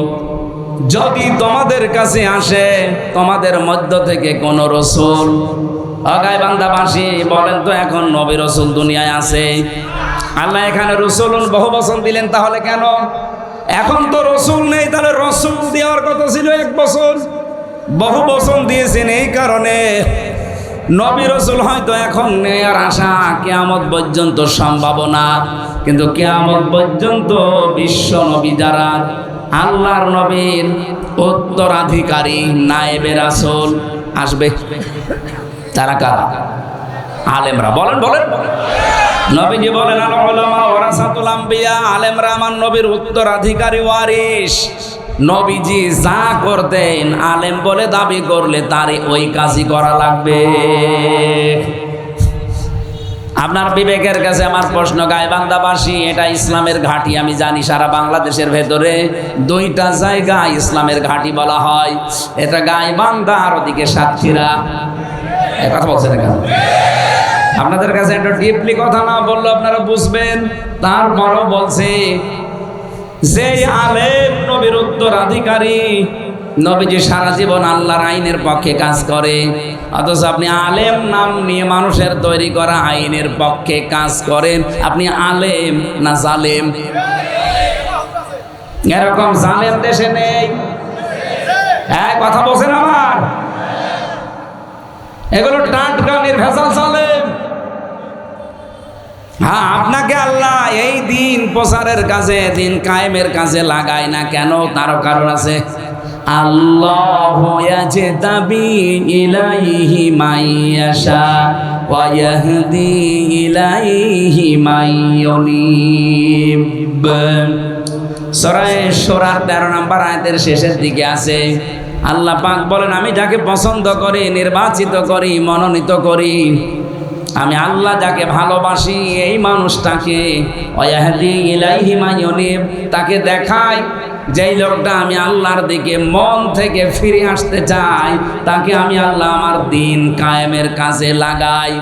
যদি তোমাদের কাছে আসে তোমাদের মধ্য থেকে কোন রাসূল। গাইবান্ধাবাসী বলেন তো, এখন নবী রাসূল দুনিয়ায় আছে? আল্লাহ এখানে রাসূলুন বহু বচন দিলেন, তাহলে কেন? এখন তো রাসূল নেই, তাহলে রাসূল দেওয়ার কথা ছিল এক বছর, বহু বচন দিয়েছেন এই কারণে। নবী রাসূল হয়তো এখন নেয়ার আশা কিয়ামত পর্যন্ত সম্ভাবনা, কিন্তু কিয়ামত পর্যন্ত বিশ্ব নবী যারা আল্লাহর নবীর উত্তরাধিকারী নায়েবে রাসূল আসবে, তারা কারা? আলেমরা। বলেন বলেন। নবীজি বলেন, আল উলামা ওয়ারাসাতুল আম্বিয়া, আলেমরা আমার নবীর উত্তরাধিকারী ওয়ারিস। নবীজি যা করতেন আলেম বলে দাবি করলে তারই ওই কাজই করা লাগবে। আপনার বিবেকের কাছে আমার প্রশ্ন, গাইবান্ধাবাসী এটা ইসলামের ঘাঁটি, আমি জানি সারা বাংলাদেশের ভেতরে দুইটা জায়গা ইসলামের ঘাঁটি বলা হয়, এটা গাইবান্ধা আর ওদিকে সাতক্ষীরা। কথা বলছেন কেন? আপনাদের কাছে একটা ডিপলি কথা না বললে আপনারা বুঝবেন, তারপরও বলছে যে আলেম নবীর উত্তরাধিকারী, নবীজি সারা জীবন আল্লাহর আইনের পক্ষে কাজ করে, অথচ আপনি আলেম নাম নিয়ে মানুষের তৈরি করা আইনের পক্ষে কাজ করেন। আপনি আলেম না জালেম? এরকম জালেম দেশে নেই। হ্যাঁ, কথা বলছেন আমার? এগুলো টাটকা নির্ভেজাল জালেম। হ্যাঁ, আপনাকে আল্লাহ এই দিন প্রচারের কাজে, দিন কায়েমের কাজে লাগায় না কেন? তারও কারণ আছে। আল্লাহু ইয়াজতাবি ইলাইহি মাইয়াশা ওয়া ইয়াহদি ইলাইহি মাইয়ুনিব। সূরা শুরার 13 নম্বর আয়াতের শেষের দিকে আছে, আল্লাহ পাক বলেন, আমি যাকে পছন্দ করি, নির্বাচিত করি, মনোনীত করি, আমি আল্লাহ যাকে ভালোবাসি এই মানুষটাকে ওয়াহদি ইলাইহি মাইয়ুনিব, তাকে দেখাই যেই লোকটা আমি আল্লাহর দিকে মন থেকে ফিরে আসতে চাই, তাকে আমি আল্লাহ আমার দিন কায়েমের কাজে লাগাই।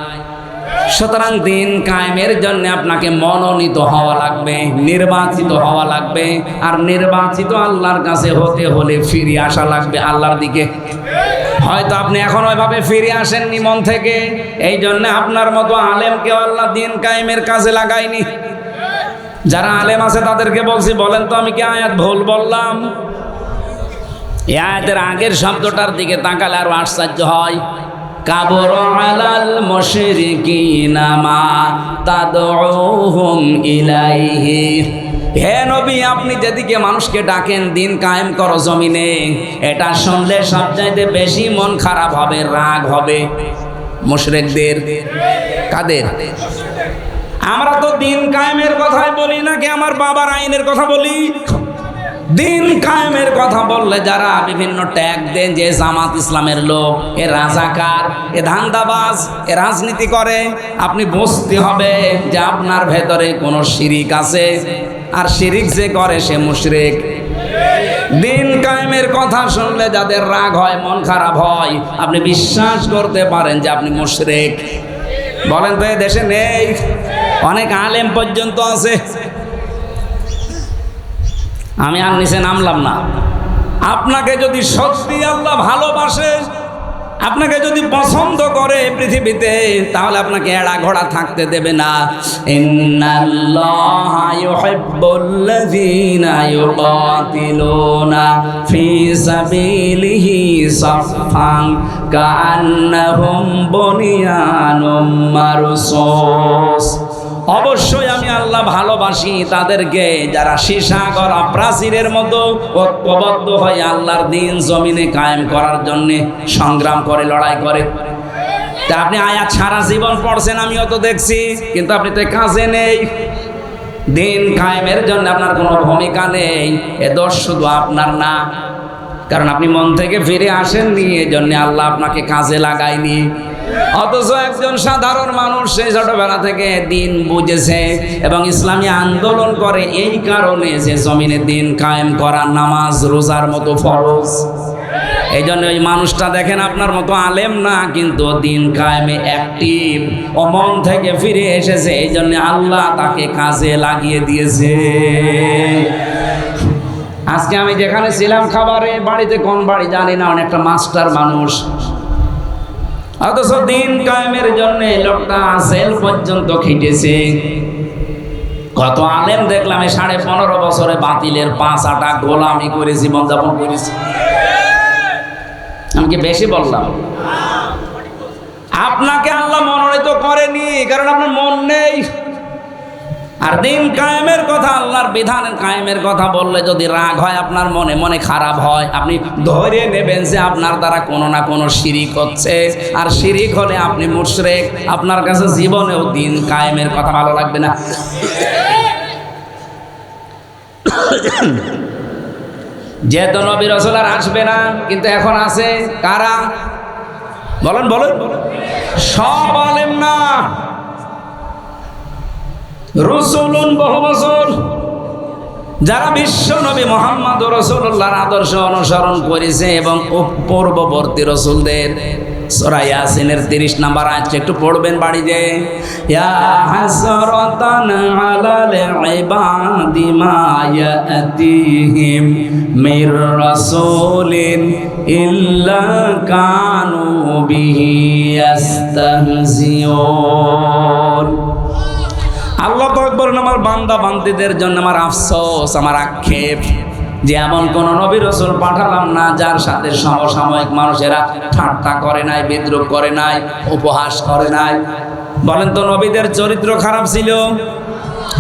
সুতরাং দিন কায়েমের জন্য আপনাকে মনোনীত হওয়া লাগবে, নির্বাচিত হওয়া লাগবে, আর নির্বাচিত আল্লাহর কাছে হতে হলে ফিরে আসা লাগবে আল্লাহর দিকে। হয়তো আপনি এখন ওইভাবে ফিরে আসেননি মন থেকে, এই জন্য আপনার মতো আলেমকে আল্লাহ দিন কায়েমের কাজে লাগায়নি। যারা আলেম আছে তাদেরকে বলছি, বলেন তো আমি কি আয়াত ভুল বললাম? এই আয়াতের আগের শব্দটার দিকে তাকালে আরো আশ্চর্য হয়। কাবর আলাল মুশরিকিনা মা তাদউহুম ইলাইহি। হে নবী, আপনি যেদিকে মানুষকে ডাকেন দিন কায়েম করো জমিনে, এটা শুনলে সবচাইতে বেশি মন খারাপ হবে, রাগ হবে মুশরিকদের। কাদের? আমরা তো দিন কায়েমের কথাই বলি, নাকি আমার বাবার আইনের কথা বলি? দিন কায়েমের কথা বললে যারা বিভিন্ন ট্যাগ দেন যে জামাত ইসলামের লোক, এ রাজাকার, এ ধান্দাবাজ, এ রাজনীতি করে, আপনি বুঝতে হবে যে আপনার ভেতরে কোনো শিরিক আছে, আর শিরিক যে করে সে মুশরিক। দিন কায়েমের কথা শুনলে যাদের রাগ হয়, মন খারাপ হয়, আপনি বিশ্বাস করতে পারেন যে আপনি মুশরিক। বলেন তো, এ দেশে নেই? অনেক আলেম পর্যন্ত আছে। আমি আর নিচে নামলাম না। আপনাকে যদি সত্যি আল্লাহ ভালোবাসে, আপনাকে যদি পছন্দ করে পৃথিবীতে, তাহলে আপনাকে এড়া ঘোড়া থাকতে দেবে না। ইন্নাল্লাহা ইউহিব্বুল্লাযীনা ইউকাতিলুনা ফি সাবিলিহি সাফফান কাআন্নাহুম বুনিয়ানুম মারসুস। অবশ্যই আমি আল্লাহ ভালোবাসি তাদেরকে যারা সীসা গড়া প্রাচীরের মতো ঐক্যবদ্ধ হয়ে আল্লাহর দিন জমিনে কায়েম করার জন্য সংগ্রাম করে, লড়াই করে। তা আপনি আয়াত সারা জীবন পড়ছেন, আমিও তো দেখছি, কিন্তু আপনি তো কাজে নেই। দিন কায়েমের জন্য আপনার কোনো ভূমিকা নেই। এ দোষ শুধু আপনার না, কারণ আপনি মন থেকে ফিরে আসেননি, এজন্য আল্লাহ আপনাকে কাজে লাগায়নি। অথচ একজন সাধারণ মানুষ সেই ছোটবেলা থেকে দিন বুঝেছে এবং ইসলামী আন্দোলন করে এই কারণে যে জমিনে দিন কায়েম করা নামাজ রোজার মতো ফরজ। এই জন্য ওই মানুষটা দেখেন আপনার মতো আলেম না, কিন্তু দিন কায়েমে অ্যাক্টিভ, ও মন থেকে ফিরে এসেছে, এই জন্য আল্লাহ তাকে কাজে লাগিয়ে দিয়েছে। আজকে আমি যেখানে ছিলাম খাবারে বাড়িতে, কোন বাড়ি জানি না, অনেকটা মাস্টার মানুষ, অথচ দিন কায়েমের জন্য লোকটা জেল পর্যন্ত খেটেছে। কত আলেম দেখলাম 15.5 বছরে বাতিলের 5 আটা গোলামি করে জীবনযাপন করেছে। আমি কি বেশি বললাম? আপনাকে আল্লাহ মনোনীত করেনি, কারণ আপনার মন নেই। আর দিন কায়েমের কথা, আল্লাহর বিধান কায়েমের কথা বললে যদি রাগ হয়, আপনার মনে মনে খারাপ হয়, আপনি ধরে নেবেন যে আপনার দ্বারা কোনো না কোনো শিরিক হচ্ছে, আর শিরিক হলে আপনি মুশরিক। আপনার কাছে জীবনেও দিন কায়েমের কথা ভালো লাগবে না। যেহেতু নবী রাসূল আর আসবে না, কিন্তু এখন আছে কারা? বলেন বলেন। সব আলেম না, রসুলুন বহু বছর যারা বিশ্ব নবী মুহাম্মদ রাসূলুল্লাহর আদর্শ অনুসরণ করেছে এবং পূর্ববর্তী রসুলদের। সূরা ইয়াসিনের 30 নম্বর আয়াত একটু পড়বেন বাড়িতে। ইয়া হাসরাতান আলাল ইবাদি মা ইয়াতিহিম মির রাসূলিন ইল্লা কানু বিহি ইস্তাহজিউন। আল্লাহ পাক বলেন, আমার বান্দা বান্দীদের জন্য আমার আফসোস, আমার আক্ষেপ যে এমন কোন নবী রাসূল পাঠালাম না যার সাথে সমসাময়িক মানুষেরা ঠাট্টা করে নাই, বিদ্রূপ করে নাই, উপহাস করে নাই। বলেন তো নবীদের চরিত্র খারাপ ছিল?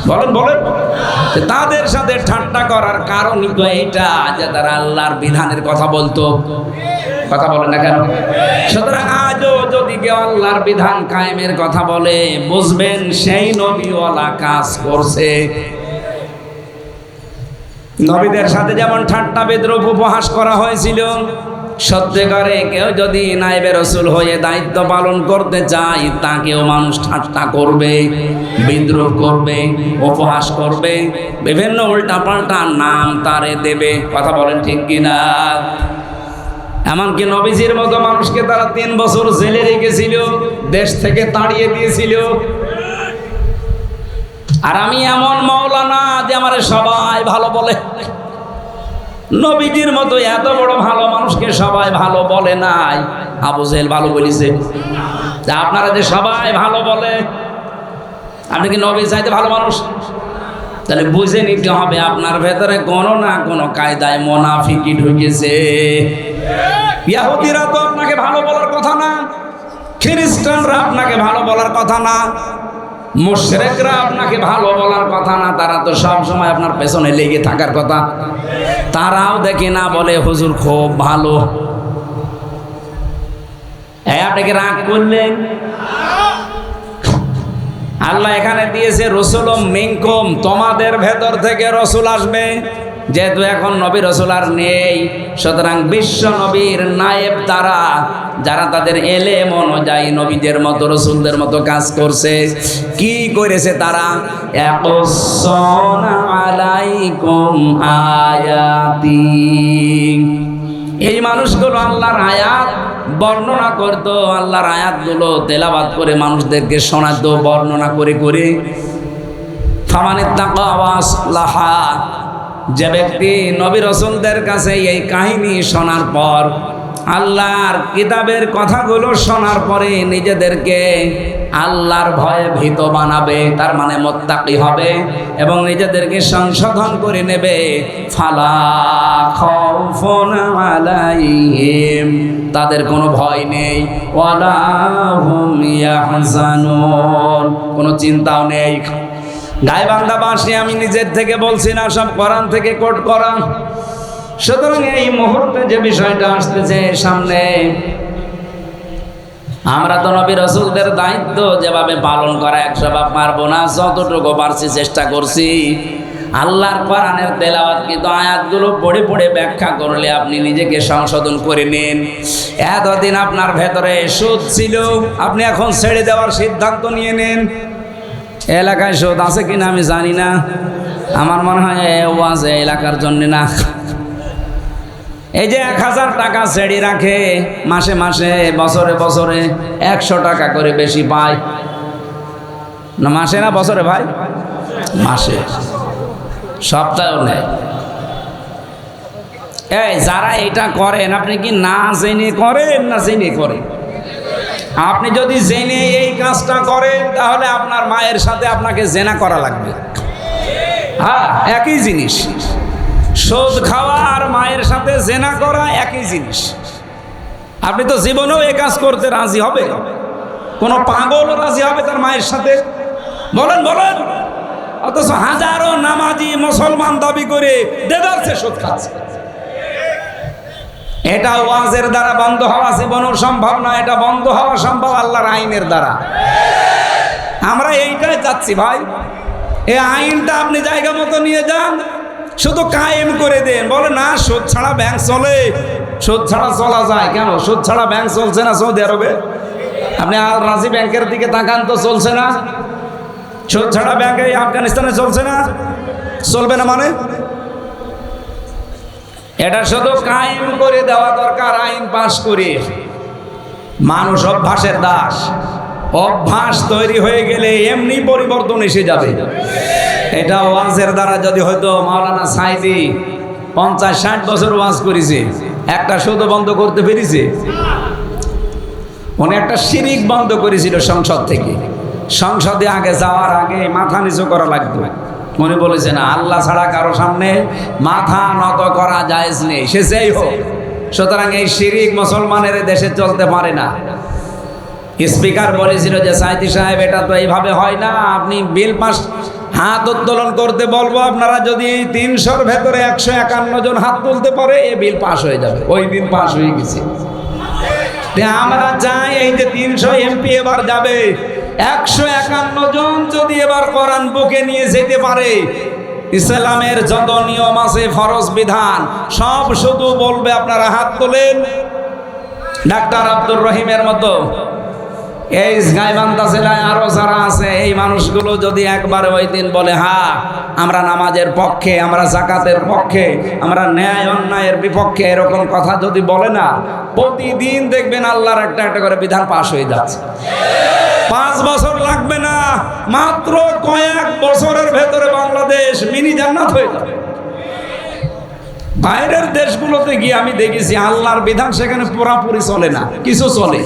বলেন বলেন। তাদের সাথে ঠাট্টা করার কারণই তো এইটা যে তারা আল্লাহর বিধানের কথা বলতো। কথা বলেন না কেন? সুতরাং আজও যদি কেউ আল্লাহর বিধান কায়েমের কথা বলে, বুঝবেন সেই নবীওয়ালা কাজ করছে। নবীদের সাথে যেমন ঠাট্টা বিদ্রূপ উপহাস করা হয়েছিল, সত্যিকারে কেউ যদি নায়েবে রাসূল হয়ে দায়িত্ব পালন করতে চায়, তাকেও মানুষ ঠাট্টা করবে, বিদ্রূপ করবে, উপহাস করবে, বিভিন্ন উল্টাপাল্টা নাম তারে দেবে। কথা বলেন ঠিক কিনা? এমনকি নবীজির মতো মানুষকে তারা 3 বছর জেলে রেখেছিল, দেশ থেকে তাড়িয়ে দিয়েছিল। আর আমি এমন মাওলানা যে আমার সবাই ভালো বলে। নবীজির মতো এত বড় ভালো মানুষকে সবাই ভালো বলে নাই। আবু জেহেল ভালো বলেছে। আপনারা যে সবাই ভালো বলে, আপনি কি নবী চাইতে ভালো মানুষ? তাহলে বুঝে নিতে হবে আপনার ভেতরে কোনো না কোনো কায়দায় মুনাফিকি ঢুকেছে। ইহুদিরা তো আপনাকে ভালো বলার কথা না, খ্রিস্টানরা আপনাকে ভালো বলার কথা না, মুশরিকরা আপনাকে ভালো বলার কথা না। তারা তো সব সময় আপনার পেছনে লেগে থাকার কথা। তারাও দেখে না, বলে হুজুর খুব ভালো। আপনাকে রাগ করলেন? আল্লাহ এখানে দিয়েছে রসুলুম মিনকুম, তোমাদের ভেতর থেকে রসুল আসবে। যেহেতু এখন নবী রসুল আর নেই, সুতরাং বিশ্ব নবীর নায়েব তারা, যারা তাদের এলেম অনুযায়ী নবীদের মতো রসুলদের মতো কাজ করছে। কি করেছে তারা? ইয়াকুসুনা আলাইকুম আয়াতি, এই মানুষগুলো আল্লাহর আয়াত বর্ণনা করতো, আল্লাহর আয়াতগুলো তেলাওয়াত করে মানুষদেরকে শোনাতো, বর্ণনা করে করে। ফামানিত্তাকা ওয়া আসলাহা, যে ব্যক্তি নবী রাসূলদের কাছে এই কাহিনী শোনার পর, আল্লাহর কিতাবের কথাগুলো শোনার পরে নিজেদেরকে আল্লাহর ভয়ে ভীত বানাবে, তার মানে মুত্তাকি হবে এবং নিজেদেরকে সংশোধন করে নেবে। ফালা খাউফুন আলাইহিম, তাদের কোনো ভয় নেই। ওয়ালা হুম ইয়াহজানুন, কোনো চিন্তাও নেই। গাইবান্ধা বাসী আমি নিজের থেকে বলছি না, সব কোরআন থেকে কোট করা। সুতরাং এই মুহূর্তে যে বিষয়টা আসতেছে সামনে, আমরা তো নবী রাসূলদের দায়িত্ব যেভাবে পালন করা 100 ভাগ পারবো না, যতটুকু পারছি চেষ্টা করছি। আল্লাহর কোরআনের তেলাওয়াত কিন্তু আয়াতগুলো পড়ে পড়ে ব্যাখ্যা করলে আপনি নিজেকে সংশোধন করে নিন। এতদিন আপনার ভেতরে সুদ ছিল, আপনি এখন ছেড়ে দেওয়ার সিদ্ধান্ত নিয়ে নেন। এলাকায় সুদ আছে কিনা আমি জানি না, আমার মনে হয় ওয়াজ এলাকার জন্য না। এই যে 1000 টাকা ছেড়ে রাখে মাসে মাসে, বছরে বছরে 100 টাকা করে বেশি পায় না? মাসে না বছরে ভাই? মাসে, সপ্তাহেও নেয়। এই যারা এটা করেন, আপনি কি না জেনে করেন না জেনে করেন? আপনি যদি জেনে এই কাজটা করেন তাহলে আপনার মায়ের সাথে আপনাকে জেনা করা লাগবে। হ্যাঁ, একই জিনিস। সুদ খাওয়া আর মায়ের সাথে জেনা করা একই জিনিস। আপনি তো জীবনেও এই কাজ করতে রাজি হবে? কোনো পাগল রাজি হবে তার মায়ের সাথে? বলেন বলেন। অথচ হাজারো নামাজি মুসলমান দাবি করে দেদারসে সুদ খাচ্ছে। এটা ওয়াজের দ্বারা বন্ধ হওয়া জীবনেও সম্ভব না, এটা বন্ধ হওয়া সম্ভব আল্লাহর আইনের দ্বারা। আমরা এইটাই চাচ্ছি ভাই, এই আইনটা আপনি জায়গা মতো নিয়ে যান, শুধু কায়েম করে দেন। বলে না সুদ ছাড়া ব্যাংক চলে, সুদ ছাড়া চলা যায় কেন? সুদ ছাড়া ব্যাংক চলছে না সৌদি আরবে? আপনি আল রাজি ব্যাংকের দিকে তাকান তো, চলছে না? সুদ ছাড়া ব্যাংক এই আফগানিস্তানে চলছে না? চলবে না মানে? এটা শুধু কায়েম করে দেওয়া দরকার, আইন পাশ করে। মানুষ অভ্যাসের দাস, অভ্যাস তৈরি হয়ে গেলে এমনি পরিবর্তন এসে যাবে। এটা ওয়াজের দ্বারা যদি হয়তো, মাওলানা সাইদি 50-60 বছর ওয়াজ করেছে, একটা শুধু বন্ধ করতে পেরেছে? উনি একটা শিরিক বন্ধ করেছিল সংসদ থেকে। সংসদে আগে যাওয়ার আগে মাথা নিচু করা লাগতো। উনি বলেছেন আল্লাহ ছাড়া কারো সামনে মাথা নত করা জায়েজ নেই, সে যেই হোক। সুতরাং এই শিরিক মুসলমানের দেশে চলতে পারে না। স্পিকার বলেছিল যে সাইদি সাহেব, এটা তো এইভাবে হয় না, আপনি বিল পাস, হাত উত্তোলন করতে বলবো, আপনারা যদি 300-র ভেতরে 151 জন হাত তুলতে পারে এই বিল পাস হয়ে যাবে। ওই দিন পাস হয়ে গেছে। আমরা চাই এই যে 300 এমপি এবার যাবে, 151 জন যদি এবার কোরআন বুকে নিয়ে যেতে পারে, ইসলামের যত নিয়ম আছে, ফরজ বিধান সব শুধু বলবে আপনারা হাত তোলেন। ডাক্তার আব্দুর রহিমের মতো এই গাইবান্ধা জেলায় আরো যারা আছে, এই মানুষগুলো যদি একবার ওই দিন বলে হ্যাঁ আমরা নামাজের পক্ষে, আমরা যাকাতের পক্ষে, আমরা ন্যায় অন্যায়ের বিপক্ষে, এরকম কথা যদি বলে না, প্রতিদিন দেখবেন আল্লাহর একটা একটা করে বিধান পাশ হয়ে যাচ্ছে। 5 বছর লাগবে না, মাত্র কয়েক বছরের ভেতরে বাংলাদেশ মিনি জান্নাত হয়ে যাবে। বাইরের দেশগুলোতে গিয়ে আমি দেখেছি আল্লাহর বিধান সেখানে পুরাপুরি চলে না, কিছু চলে,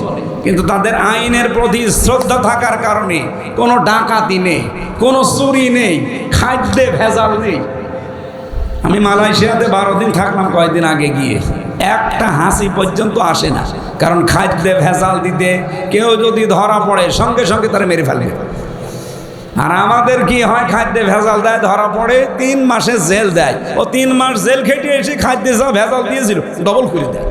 কিন্তু তাদের আইনের প্রতি শ্রদ্ধা থাকার কারণে কোনো ডাকাতি নেই, কোনো চুরি নেই, খাদ্যে ভেজাল নেই। আমি মালয়েশিয়াতে 12 দিন থাকলাম কয়েকদিন আগে গিয়ে, একটা হাসি পর্যন্ত আসে না, কারণ খাদ্যে ভেজাল দিতে কেউ যদি ধরা পড়ে সঙ্গে সঙ্গে তারা মেরে ফেলে। আর আমাদের কি হয়, খাদ্যে ভেজাল দেয়, ধরা পড়ে 3 মাসের জেল দেয়। ও 3 মাস জেল খেটে এসে খাদ্যে যা ভেজাল দিয়েছিল ডবল করে দেয়।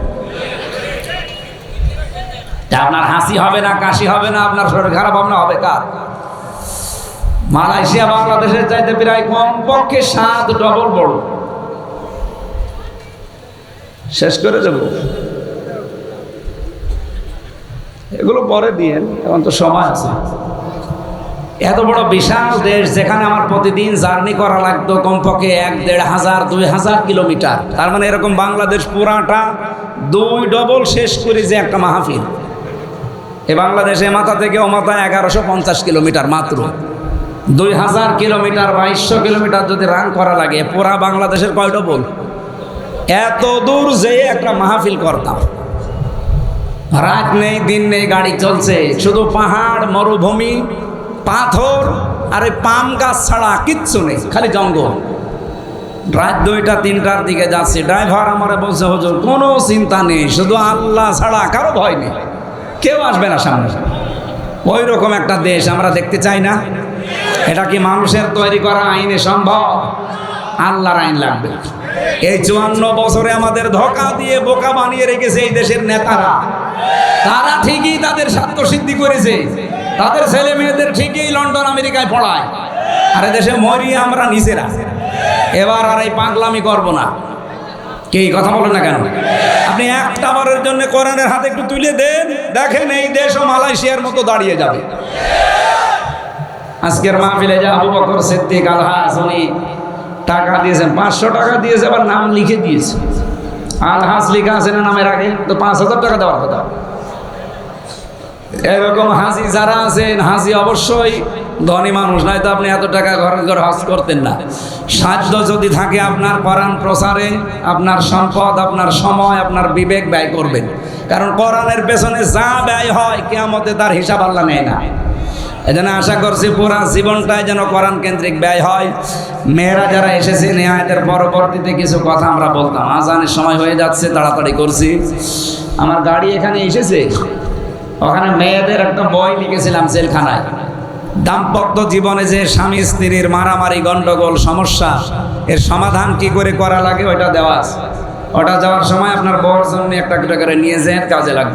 আপনার হাসি হবে না, কাশি হবে না, আপনার শরীর খারাপ হবে না, হবে কার? মালয়েশিয়া বাংলাদেশের চাইতে প্রায় কমপক্ষে 7 ডবল বড়। শেষ করে দেব, এগুলো পরে দিয়ে, এখন তো সময় আছে। এত বড় বিশাল দেশ, যেখানে আমার প্রতিদিন জার্নি করা লাগতো কমপক্ষে 1-1.5-2,000 কিলোমিটার। তার মানে এরকম বাংলাদেশ পুরাটা 2 ডবল শেষ করে যে একটা মাহফিল। এ বাংলাদেশে মাথা থেকে ও মাথা 1150 কিলোমিটার, মাত্র 2000 কিলোমিটার, 2200 কিলোমিটার যদি রান করা লাগে, পুরা বাংলাদেশের কয় ডবল? এত দূর যে একটা মাহফিল করতাম। রাত নেই দিন নেই, গাড়ি চলছে, শুধু পাহাড়, মরুভূমি, পাথর আর ওই পাম গাছ ছাড়া কিচ্ছু নেই, খালি জঙ্গল। রাত 2টা-3টার দিকে যাচ্ছে, ড্রাইভার আমারে বলছে হুজুর কোনো চিন্তা নেই, শুধু আল্লাহ ছাড়া কারো ভয় নেই, কেউ আসবে না সামনে। ওই রকম একটা দেশ আমরা দেখতে চাই না। এটা কি মানুষের তৈরি করা আইনে সম্ভব? আল্লাহর আইন লাগবে। এই 54 বছরে আমাদের ধোঁকা দিয়ে বোকা বানিয়ে রেখেছে এই দেশের নেতারা। তারা ঠিকই তাদের স্বার্থ সিদ্ধি করেছে, তাদের ছেলে মেয়েদের ঠিকই লন্ডন আমেরিকায় পড়ায়, আর দেশে মরি আমরা নিজেরা। এবার আর এই পাগলামি করবো না। কে কথা বলেন না কেন? আপনি একটা বারের জন্য কোরআনের হাতে একটু তুলে দেন, দেখেন এই দেশও মালয়েশিয়ার মতো দাঁড়িয়ে যাবে। আজকের মাহফিলে যে আবু বকর সিদ্দিক আল-হাস, উনি টাকা দিয়েছেন, 500 টাকা দিয়েছে, আবার নাম লিখে দিয়েছে। আলহাজ লেখা আছে না নামের আগে, তো 5,000 টাকা দেওয়ার কথা। এরকম হাজি যারা আছেন, হাজি অবশ্যই ধনী মানুষ, নয় তো আপনি এত টাকা ঘরে ঘরে হজ করতেন না। সাধ্য যদি থাকে আপনার কোরআন প্রচারে আপনার সম্পদ, আপনার সময়, আপনার বিবেক ব্যয় করবেন, কারণ কোরআনের পেছনে যা ব্যয় হয় কিয়ামতে তার হিসাব আল্লাহ নেয় না। এজন্য আশা করছি পুরা জীবনটাই যেন কোরআন কেন্দ্রিক ব্যয় হয়। মেয়েরা যারা এসেছে নেহায়েতের পরবর্তীতে কিছু কথা আমরা বলতাম, আজানের সময় হয়ে যাচ্ছে, তাড়াতাড়ি করছি। আমার গাড়ি এখানে এসেছে, ওখানে মেয়েদের একটা বই লিখেছিলাম জেলখানায়, দাম্পত্য জীবনে যে স্বামী স্ত্রীর মারামারি, গন্ডগোল, সমস্যা, এর সমাধান কি করে করা লাগে ওইটা দেওয়া আছে। ওটা যাওয়ার সময় আপনার বউর জন্য একটা করে নিয়ে যেন কাজে লাগবে।